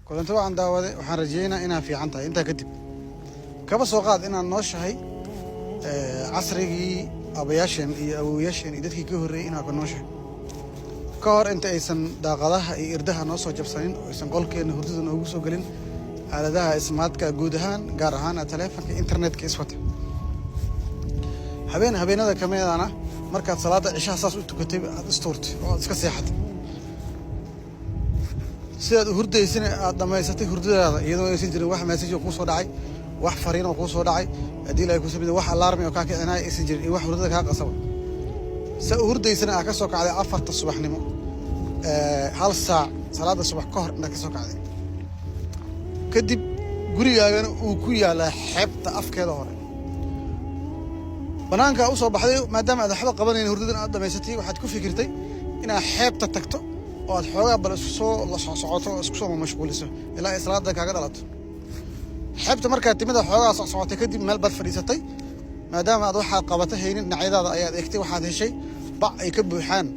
كنت عن داودي وحن رجينا إنها في عنتها أنت كتب كبس وقاد إن النوشة عصري أبياشن أو يشن إدتك كهري إنها كنوشة كار أنت إيسن داقلها إردها نوصو جبسانين إيسن قولك إنه هردود نوغسو قلين على ده اسماتك جودهان قارهان تلفك إنترنت كإسوته habeen hada kameedana markaad salaada cishaha saas u tukatay aad istoortay oo iska seexatay sidaad hurdaysina aad dhameysatay hurdadaada iyadoo aysan jirin wax message ku soo dhacay wax fariin oo ku soo dhacay hadii la ay ku sameeyay wax alarm oo ka kicinay aysan jirin wax hurdada ka qasaba sa hurdaysina aad ka soo kacday 4 subaxnimo hal saac salaada subax ka hor inaad ka soo kacday kadib gurigaagana uu ku yaalaa xeebta afkeeda hore banaanka u soo baxday maadaama aad waxba qabanayeen hurdadan aad dhameysatay waxaad ku fikirtay inaad xeebta tagto oo aad xoogaa bal isku soo la socoto isku soo mashquuliso ilaa salaada kaaga dhalato xeebta markaad timida xoogaa socotay kadib meel bad fadhiisatay maadaama aad waxaad qabatay haynin dhinacyadaada ayaad eegtay waxaad heshay bac ay ka buuxaan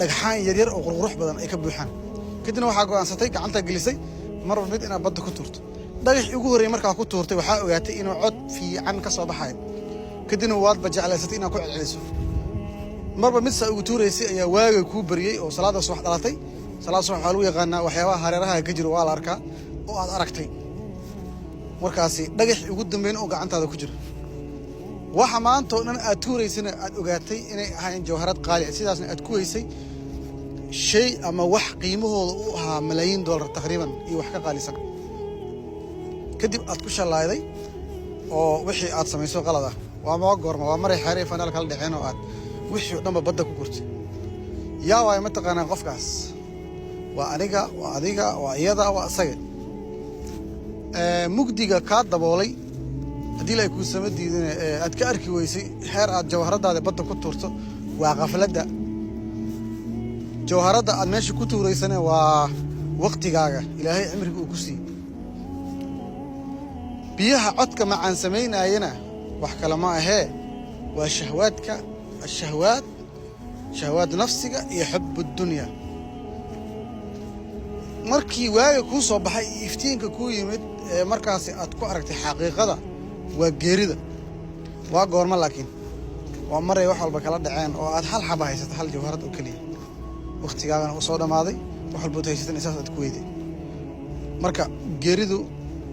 dhagxaan yaryar oo qurqurux badan ay ka buuxaan kadibna waxaa go'aansatay gacanta gelisay marba mid inaad badda ku tuurto dhagaxii ugu horreeyay markaa ku tuurtay waxaa ogaatay inuu cod fiican ka soo baxayo kadibna waad bajaclaysatay inaad ku celceliso marba mid saa ugu tuuraysay ayaa waaga kuu bariyey oo salaada subax dhalatay salaada subax waxaa lagu yaqaanaa waxyaabaha hareeraha ka jiro waa la arkaa oo aad aragtay markaasi dhagaxii ugu dambeyn oo gacantaada ku jira waxa maanta oo dhan aad tuuraysana aad ogaatay inay ahayn jawharad qaali ah sidaasna aad ku weysay shay ama wax qiimahooda u ahaa malaayiin dollar taqriiban iyo wax ka qaalisan kadib aad ku shallayday oo wixii aad samayso qalad ah waa goorma waa maray xariif fanaal kala dhaceen oo aad wixii dhanba badda ku gurtay yaa way ma taqaanaa qofkaas waa aniga waa adiga waa iyada waa asaga mugdiga ka daboolay hadii la ku samadiidin aad ka arki weysay xeer aad jawharadaada badda ku tuurto waa qafladda jawharada aad meesha ku tuuraysana waa waqtigaaga ilaahay cimriga uu ku siiyay biyaha codka macaan sameynayna wax kala ma ahee waa shahwaadka الشهوات شهوات نفسك يحب الدنيا markii waaga ku soo baxay iftiinka ku yimid markaasi aad ku aragtay xaqiiqada waa geerida waa goorma laakiin waa maray wax walba kala dhaceen oo aad hal xaba haysato hal jawharad oo kaliya waqtigaagana u soo dhamaaday wax walba haysato isaas aad ku weyday marka geeridu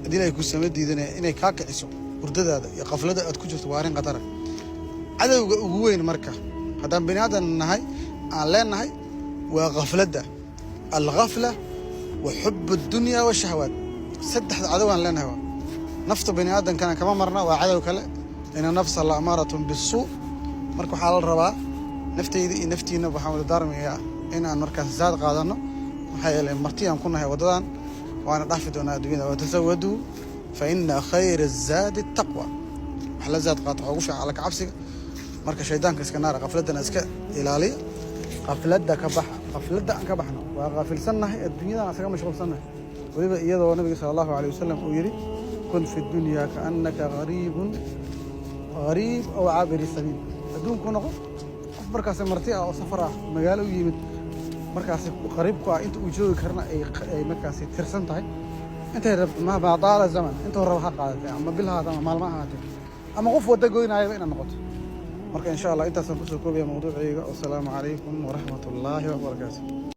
hadii ay ku samadiideen inay ka kiciso hurdadaada iyo qaflada aad ku jirto waa arin qadar cadawga ugu weyn marka haddaan bini aadan nahay aan leenahay waa qafladda alghafla wa hubb ad-dunya wa shahawat saddex cadow aan leenahay nafta bini aadan kana kama marna waa cadow kale ina nafsa la amaratun bis-suu marka waxa la rabaa naftayda iyo naftiina waxaan darmiyaa in aan markaas zaad qaadano waxa yeelay martiyaan ku nahay wadadan waana dhaafi doonaa adduunyada waa tasawadu fa inna khayra az-zadi at-taqwa wax la zaad qaata ugu fiican ka cabsiga marka shaydaanka iska naara qafladana iska ilaaliya qafladda ka bax qafladda aan ka baxno waa qafilsanahay adduunyada asaga mashquulsanahay waliba iyadoo nabiga sallallahu alayhi wasallam uu yiri kun fi dunya ka'annaka gharibun gharib aw abir sabil adduunku noqo qof markaas marti ah oo safar ah magaalo u yimid markaas qariib ku ah inta uu joogi karna ay markaas tirsan tahay inta ma baadaala zaman inta hore waxa qaadatay ama bilhaada ama maalmaha ahaatay ama qof wada goynaayo in noqoto marka insha Allah intaas aan ku soo koobaya mawduucayga. Assalaamu calaykum wa rahmatullaahi wa barakaatuh.